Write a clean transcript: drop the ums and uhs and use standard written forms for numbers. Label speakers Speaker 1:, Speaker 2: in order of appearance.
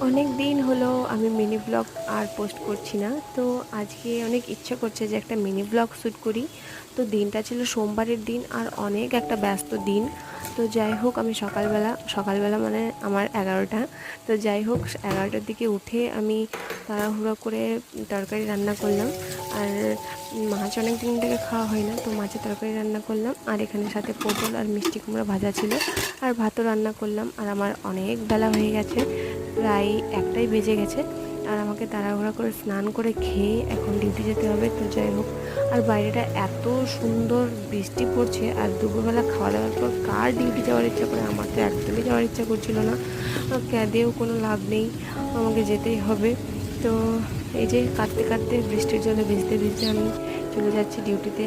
Speaker 1: অনেক দিন হলো আমি মিনি ব্লগ আর পোস্ট করছি না। তো আজকে অনেক ইচ্ছা করছে যে একটা মিনি ব্লগ শ্যুট করি। তো দিনটা ছিল সোমবারের দিন আর অনেক একটা ব্যস্ত দিন। তো যাই হোক আমি সকালবেলা মানে আমার 11টা। তো যাই হোক 11টার দিকে উঠে আমি তাড়াহুড়ো করে তরকারি রান্না করলাম। আর মাছ অনেক দিন থেকে খাওয়া হয় না, তো মাছের তরকারি রান্না করলাম। আর এখানে সাথে পটল আর মিষ্টি কুমড়া ভাজা ছিল। আর ভাতও রান্না করলাম। আর আমার অনেক বেলা হয়ে গেছে, প্রায় 1টাই বেজে গেছে। আর আমাকে তাড়াহুড়া করে স্নান করে খেয়ে এখন ডিউটি যেতে হবে। তো যাই হোক, আর বাইরেটা এত সুন্দর বৃষ্টি পড়ছে, আর দুপুরবেলা খাওয়া দাওয়ার পর কার ডিউটি যাওয়ার ইচ্ছা করে? আমার তো একদমই যাওয়ার ইচ্ছা করছিল না। কেঁদেও কোনো লাভ নেই, আমাকে যেতেই হবে। তো এই যে কাঁদতে কাঁদতে বৃষ্টির জলে ভিজতে ভিজতে আমি চলে যাচ্ছি ডিউটিতে।